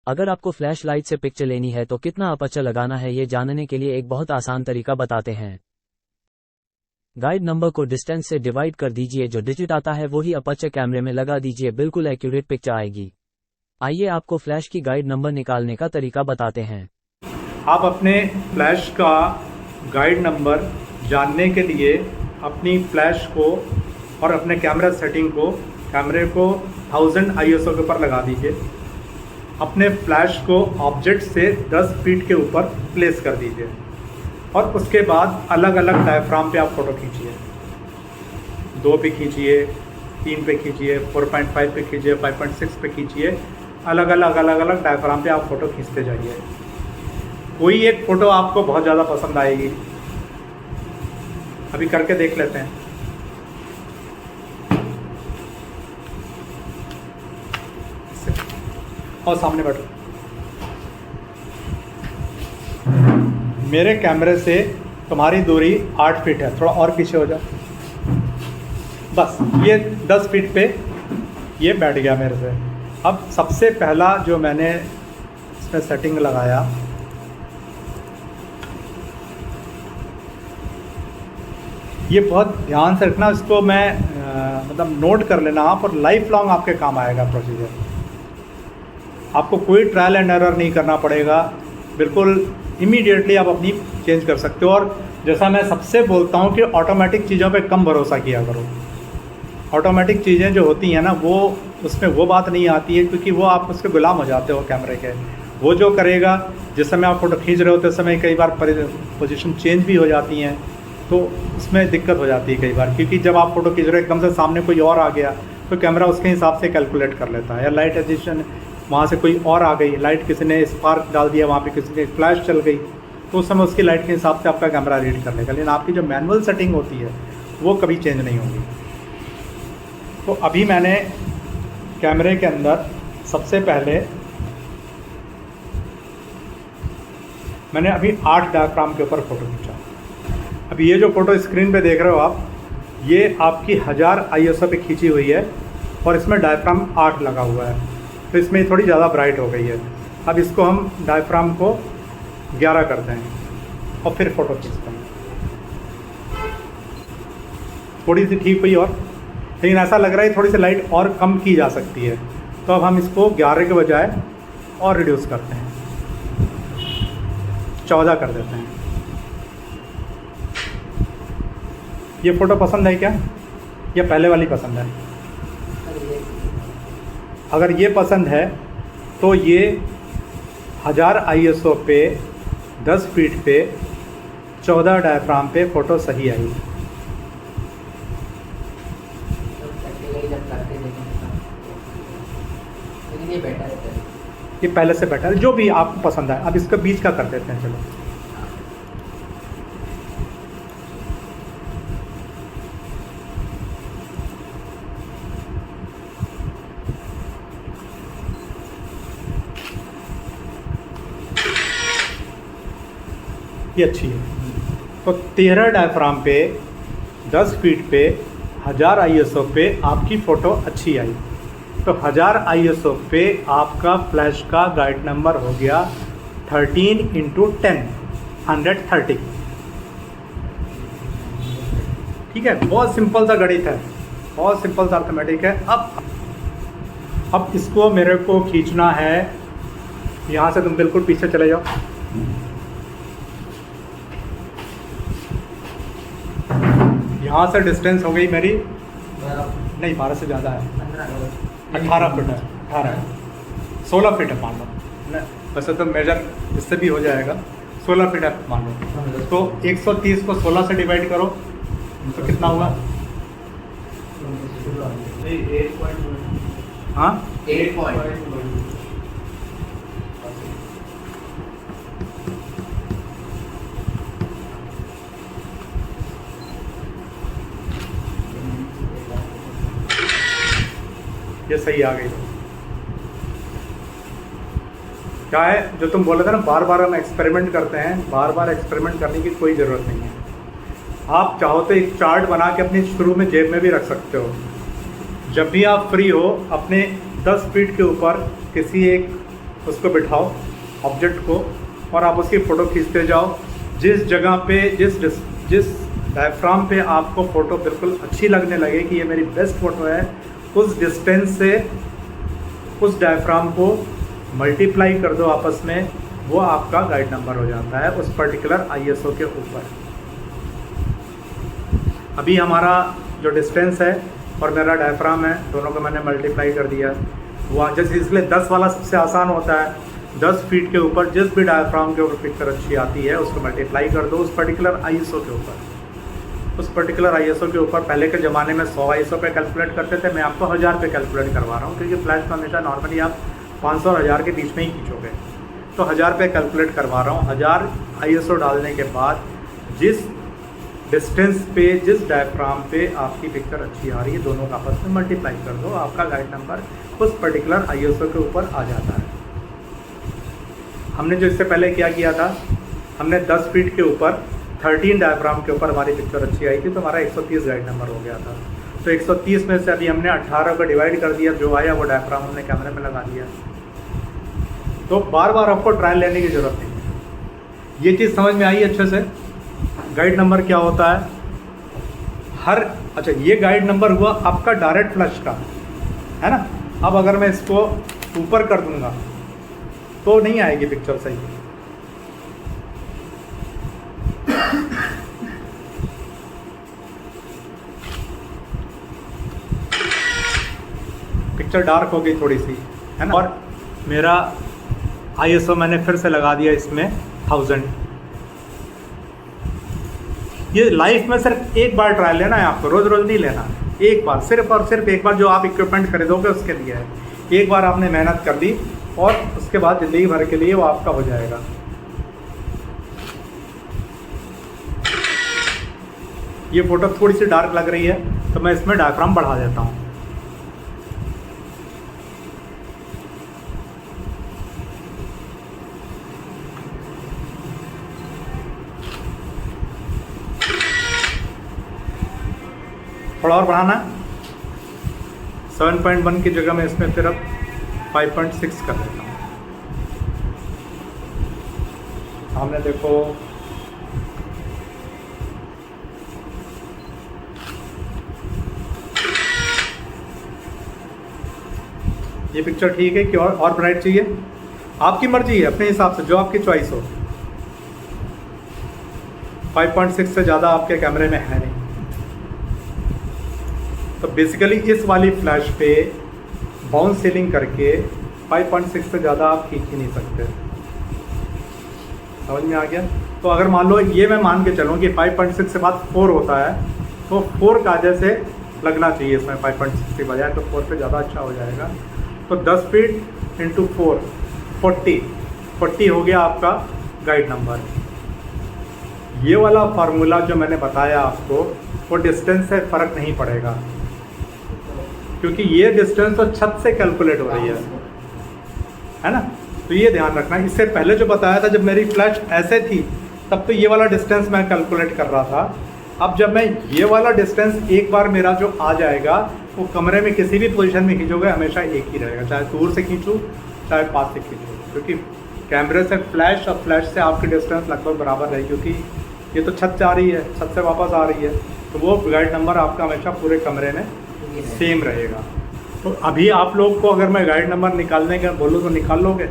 अगर आपको flash light से पिक्चर लेनी है तो कितना अपर्चर लगाना है ये जानने के लिए एक बहुत आसान तरीका बताते हैं। गाइड नंबर को डिस्टेंस से डिवाइड कर दीजिए, जो डिजिट आता है वही अपर्चर कैमरे में लगा दीजिए, बिल्कुल एक्यूरेट पिक्चर आएगी। आइए आपको फ्लैश की गाइड नंबर निकालने का तरीका बताते हैं। आप अपने फ्लैश का गाइड नंबर जानने के लिए अपनी फ्लैश को और अपने कैमरा सेटिंग को कैमरे को 1000 ISO के ऊपर लगा दीजिए। अपने फ्लैश को ऑब्जेक्ट से 10 फीट के ऊपर प्लेस कर दीजिए और उसके बाद अलग अलग डायफ्राम पे आप फ़ोटो खींचिए। 2 पे खींचिए, 3 पे खींचिए, 4.5 पे खींचिए, 5.6 पे खींचिए। अलग अलग डायफ्राम पे आप फ़ोटो खींचते जाइए। कोई एक फ़ोटो आपको बहुत ज़्यादा पसंद आएगी, अभी करके देख लेते हैं। और सामने बैठो। मेरे कैमरे से तुम्हारी दूरी 8 फीट है, थोड़ा और पीछे हो जाओ। बस ये 10 फीट पे ये बैठ गया मेरे से। अब सबसे पहला जो मैंने इसमें सेटिंग लगाया, ये बहुत ध्यान से रखना, इसको मैं मतलब नोट कर लेना आप, और लाइफ लॉन्ग आपके काम आएगा प्रोसीजर। आपको कोई ट्रायल एंड एरर नहीं करना पड़ेगा, बिल्कुल इमीडिएटली आप अपनी चेंज कर सकते हो। और जैसा मैं सबसे बोलता हूँ कि ऑटोमेटिक चीज़ों पे कम भरोसा किया करो। ऑटोमेटिक चीज़ें जो होती हैं ना, वो उसमें वो बात नहीं आती है, क्योंकि वो आप उसके गुलाम हो जाते हो कैमरे के। वो जो करेगा, जिस समय आप फ़ोटो खींच रहे होते उस समय कई बार पोजीशन चेंज भी हो जाती हैं, तो उसमें दिक्कत हो जाती है कई बार। क्योंकि जब आप फ़ोटो खींच रहे हो एकदम से सामने कोई और आ गया तो कैमरा उसके हिसाब से कैलकुलेट कर लेता है। या लाइट एडिशन वहाँ से कोई और आ गई, लाइट किसी ने स्पार्क डाल दिया, वहाँ पे किसी ने फ्लैश चल गई, तो उस समय उसकी लाइट के हिसाब से आपका कैमरा रीड कर लेगा। लेकिन आपकी जो मैनुअल सेटिंग होती है वो कभी चेंज नहीं होगी। तो अभी मैंने कैमरे के अंदर सबसे पहले मैंने अभी 8 डायफ्राम के ऊपर फ़ोटो खींचा। अभी ये जो फ़ोटो स्क्रीन पे देख रहे हो आप, ये आपकी 1000 ISO पे खींची हुई है और इसमें डायफ्राम 8 लगा हुआ है, तो इसमें थोड़ी ज़्यादा ब्राइट हो गई है। अब इसको हम डायफ्राम को 11 करते हैं और फिर फ़ोटो खींचते हैं। थोड़ी सी ठीक हुई, और लेकिन ऐसा लग रहा है थोड़ी सी लाइट और कम की जा सकती है, तो अब हम इसको 11 के बजाय और रिड्यूस करते हैं, 14 कर देते हैं। ये फ़ोटो पसंद है क्या, या पहले वाली पसंद है? अगर ये पसंद है तो ये 1000 ISO पे 10 फीट पे 14 डायफ्राम पे फ़ोटो सही आई। ये पहले से बेटर है, जो भी आपको पसंद है। अब इसका बीच का कर देते हैं, चलो। ये अच्छी है। तो 13 डायफ्राम पे 10 फीट पे 1000 ISO पे आपकी फ़ोटो अच्छी आई। तो 1000 ISO पे आपका फ्लैश का गाइड नंबर हो गया 13 × 10, 130। ठीक है, बहुत सिंपल सा गणित है, बहुत सिंपल सा अर्थमेटिक है। अब इसको मेरे को खींचना है, यहाँ से तुम बिल्कुल पीछे चले जाओ। यहाँ से डिस्टेंस हो गई मेरी, नहीं 12 से ज़्यादा है, 18 फीट है, 16 फीट है मान लो। वैसे तो मेजर इससे भी हो जाएगा, 16 फीट है मान लो। तो 130 को 16 से डिवाइड करो तो कितना हुआ? हाँ 8 ये सही आ गई। क्या है जो तुम बोले थे ना, बार बार हम एक्सपेरिमेंट करते हैं, बार बार एक्सपेरिमेंट करने की कोई ज़रूरत नहीं है। आप चाहो तो एक चार्ट बना के अपनी शुरू में जेब में भी रख सकते हो। जब भी आप फ्री हो, अपने 10 फीट के ऊपर किसी एक उसको बिठाओ ऑब्जेक्ट को, और आप उसकी फ़ोटो खींचते जाओ। जिस जगह पे जिस डायफ्राम पे आपको फ़ोटो बिल्कुल अच्छी लगने लगे कि ये मेरी बेस्ट फ़ोटो है, उस डिस्टेंस से उस डायफ्राम को मल्टीप्लाई कर दो आपस में, वो आपका गाइड नंबर हो जाता है उस पर्टिकुलर आईएसओ के ऊपर। अभी हमारा जो डिस्टेंस है और मेरा डायफ्राम है, दोनों को मैंने मल्टीप्लाई कर दिया। वो जैसे इसलिए 10 वाला सबसे आसान होता है। 10 फीट के ऊपर जिस भी डायफ्राम के ऊपर पिक्चर अच्छी आती है उसको मल्टीप्लाई कर दो उस पर्टिकुलर आईएसओ के ऊपर। उस पर्टिकुलर आईएसओ के ऊपर पहले के ज़माने में 100 आईएसओ पे कैलकुलेट करते थे, मैं आपको 1000 पे कैलकुलेट करवा रहा हूँ, क्योंकि फ्लैश में हमेशा नॉर्मली आप 500 और 1000 के बीच में ही खींचोगे। तो 1000 पे कैलकुलेट करवा रहा हूँ। 1000 आईएसओ डालने के बाद जिस डिस्टेंस पे जिस डायफ्राम पे आपकी पिक्चर अच्छी आ रही है, दोनों का आपस में मल्टीप्लाई कर दो, आपका गाइड नंबर उस पर्टिकुलर आईएसओ के ऊपर आ जाता है। हमने जो इससे पहले क्या किया था, हमने 10 फीट के ऊपर 13 डायफ्राम के ऊपर हमारी पिक्चर अच्छी आई थी, तो हमारा 130 गाइड नंबर हो गया था। तो 130 में से अभी हमने 18 को डिवाइड कर दिया, जो आया वो डायफ्राम हमने कैमरे में लगा दिया। तो बार बार आपको ट्रायल लेने की ज़रूरत नहीं है। ये चीज़ समझ में आई अच्छे से, गाइड नंबर क्या होता है। अच्छा, ये गाइड नंबर हुआ आपका डायरेक्ट फ्लैश का, है ना। अब अगर मैं इसको ऊपर कर दूंगा तो नहीं आएगी पिक्चर सही। पिक्चर डार्क हो गई थोड़ी सी, है ना। और मेरा आईएसओ मैंने फिर से लगा दिया इसमें 1000। ये लाइफ में सिर्फ एक बार ट्रायल लेना है आपको, रोज रोज नहीं लेना। एक बार, सिर्फ और सिर्फ एक बार, जो आप इक्विपमेंट खरीदोगे उसके लिए है। एक बार आपने मेहनत कर दी और उसके बाद ज़िंदगी भर के लिए वो आपका हो जाएगा। ये फोटो थोड़ी सी डार्क लग रही है तो मैं इसमें डायफ्राम बढ़ा देता हूँ। थोड़ा और बढ़ाना है। 7.1 की जगह मैं इसमें फिर अब 5.6 कर देता हूँ। हमने देखो ये पिक्चर ठीक है कि और ब्राइट चाहिए, आपकी मर्जी है, अपने हिसाब से जो आपकी चॉइस हो। 5.6 से ज़्यादा आपके कैमरे में है नहीं, तो बेसिकली इस वाली फ्लैश पे बाउंस सीलिंग करके 5.6 से ज़्यादा आप खींच ही नहीं सकते। समझ में आ गया। तो अगर मान लो ये मैं मान के चलूँ कि 5.6 से बाद 4 होता है, तो 4 का जैसे लगना चाहिए इसमें 5.6 के बजाय, तो 4 पे ज़्यादा अच्छा हो जाएगा। तो 10 फीट इंटू 4 40 हो गया आपका गाइड नंबर। ये वाला फार्मूला जो मैंने बताया आपको, वो डिस्टेंस से फ़र्क नहीं पड़ेगा, क्योंकि ये डिस्टेंस तो छत से कैलकुलेट हो रही है ना। तो ये ध्यान रखना। इससे पहले जो बताया था, जब मेरी फ्लैश ऐसे थी तब तो ये वाला डिस्टेंस मैं कैलकुलेट कर रहा था। अब जब मैं ये वाला डिस्टेंस एक बार मेरा जो आ जाएगा, वो कमरे में किसी भी पोजीशन में खींचोगे हमेशा एक ही रहेगा, चाहे दूर से खींचूँ चाहे पास से खींचूँ, क्योंकि कैमरे से फ्लैश और फ्लैश से आपकी डिस्टेंस लगभग बराबर है, क्योंकि ये तो छत से आ रही है, छत से वापस आ रही है, तो वो गाइड नंबर आपका हमेशा पूरे कमरे में सेम रहेगा। तो अभी आप लोग को अगर मैं गाइड नंबर निकालने का बोलूँ तो निकाल लोगे?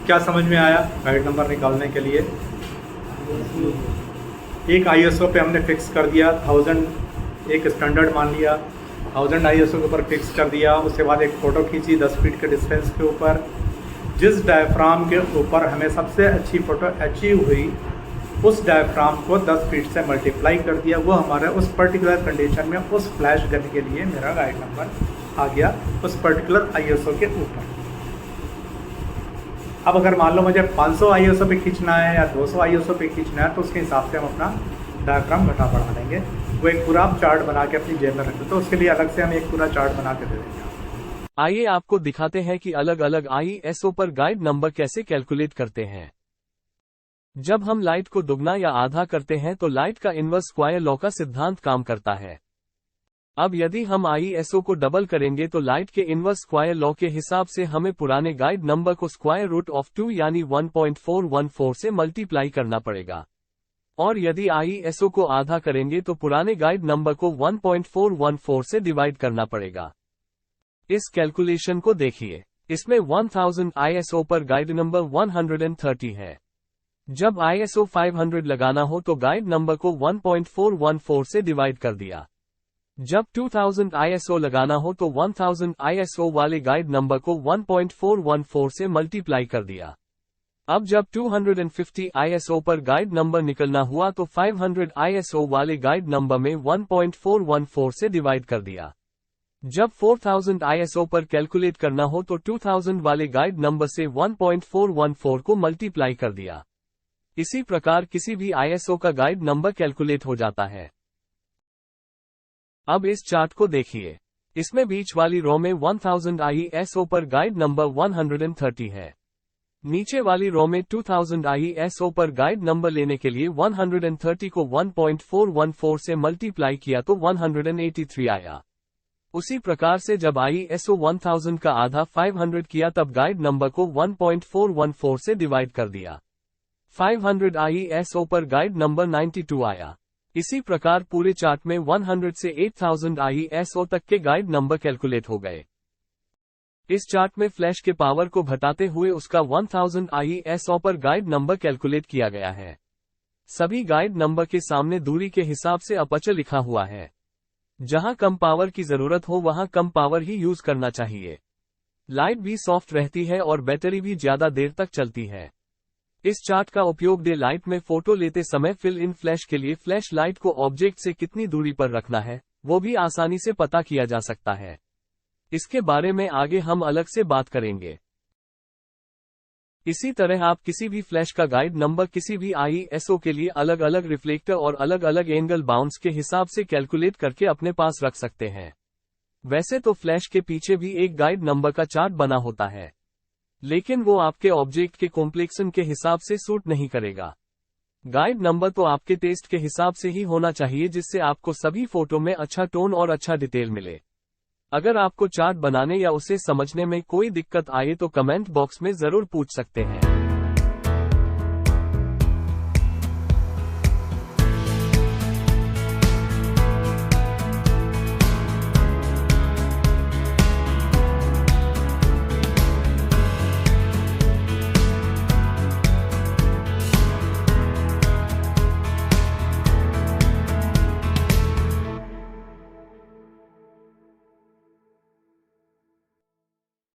क्या समझ में आया गाइड नंबर निकालने के लिए? एक आईएसओ पे हमने फिक्स कर दिया 1000, एक स्टैंडर्ड मान लिया, 1000 आईएसओ के ऊपर फिक्स कर दिया। उसके बाद एक फ़ोटो खींची 10 फीट के डिस्टेंस के ऊपर। जिस डायफ्राम के ऊपर हमें सबसे अच्छी फ़ोटो अचीव हुई, उस डायफ्राम को 10 फीट से मल्टीप्लाई कर दिया। वो हमारे उस पर्टिकुलर कंडीशन में उस फ्लैश गन के लिए मेरा गाइड नंबर आ गया उस पर्टिकुलर आईएसओ के ऊपर। अब अगर मान लो मुझे 500 आईएसओ पे खींचना है या 200 आईएसओ पे खींचना है, तो उसके हिसाब से हम अपना डायफ्राम घटा बढ़ा देंगे। वो एक पूरा चार्ट बना के अपनी जेब में रखते, तो उसके लिए अलग से हम एक पूरा चार्ट बना के दे देंगे। आइए आपको दिखाते हैं कि अलग अलग आईएसओ पर गाइड नंबर कैसे कैलकुलेट करते हैं। जब हम लाइट को दुगना या आधा करते हैं तो लाइट का इनवर्स स्क्वायर लॉ का सिद्धांत काम करता है। अब यदि हम ISO को डबल करेंगे तो लाइट के इनवर्स स्क्वायर लॉ के हिसाब से हमें पुराने गाइड नंबर को स्क्वायर रूट ऑफ 2 यानी 1.414 से मल्टीप्लाई करना पड़ेगा। और यदि ISO को आधा करेंगे तो पुराने गाइड नंबर को 1.414 से डिवाइड करना पड़ेगा। इस कैलकुलेशन को देखिए, इसमें 1000 ISO पर गाइड नंबर 130 है। जब ISO 500 लगाना हो तो गाइड नंबर को 1.414 से डिवाइड कर दिया। जब 2000 ISO लगाना हो तो 1000 ISO वाले गाइड नंबर को 1.414 से मल्टीप्लाई कर दिया। अब जब 250 ISO पर गाइड नंबर निकलना हुआ तो 500 ISO वाले गाइड नंबर में 1.414 से डिवाइड कर दिया। जब 4000 ISO पर कैलकुलेट करना हो तो 2000 वाले गाइड नंबर से 1.414 को मल्टीप्लाई कर दिया। इसी प्रकार किसी भी ISO का गाइड नंबर कैलकुलेट हो जाता है। अब इस चार्ट को देखिए, इसमें बीच वाली रो में 1000 ISO पर गाइड नंबर 130 है। नीचे वाली रो में 2000 ISO पर गाइड नंबर लेने के लिए 130 को 1.414 से मल्टीप्लाई किया तो 183 आया। उसी प्रकार से जब ISO 1000 का आधा 500 किया तब गाइड नंबर को 1.414 से डिवाइड कर दिया। 500 ISO पर गाइड नंबर 92 आया। इसी प्रकार पूरे चार्ट में 100 से 8000 ISO तक के गाइड नंबर कैलकुलेट हो गए। इस चार्ट में फ्लैश के पावर को घटाते हुए उसका 1000 ISO पर गाइड नंबर कैलकुलेट किया गया है। सभी गाइड नंबर के सामने दूरी के हिसाब से अपर्चर लिखा हुआ है। जहां कम पावर की जरूरत हो वहां कम पावर ही यूज करना चाहिए। लाइट भी सॉफ्ट रहती है और बैटरी भी ज्यादा देर तक चलती है। इस चार्ट का उपयोग डे लाइट में फोटो लेते समय फिल इन फ्लैश के लिए फ्लैश लाइट को ऑब्जेक्ट से कितनी दूरी पर रखना है वो भी आसानी से पता किया जा सकता है। इसके बारे में आगे हम अलग से बात करेंगे। इसी तरह आप किसी भी फ्लैश का गाइड नंबर किसी भी ISO के लिए अलग अलग रिफ्लेक्टर और अलग अलग एंगल बाउंड्स के हिसाब से कैलकुलेट करके अपने पास रख सकते हैं। वैसे तो फ्लैश के पीछे भी एक गाइड नंबर का चार्ट बना होता है, लेकिन वो आपके ऑब्जेक्ट के कॉम्प्लेक्शन के हिसाब से सूट नहीं करेगा। गाइड नंबर तो आपके टेस्ट के हिसाब से ही होना चाहिए जिससे आपको सभी फोटो में अच्छा टोन और अच्छा डिटेल मिले। अगर आपको चार्ट बनाने या उसे समझने में कोई दिक्कत आए तो कमेंट बॉक्स में जरूर पूछ सकते हैं।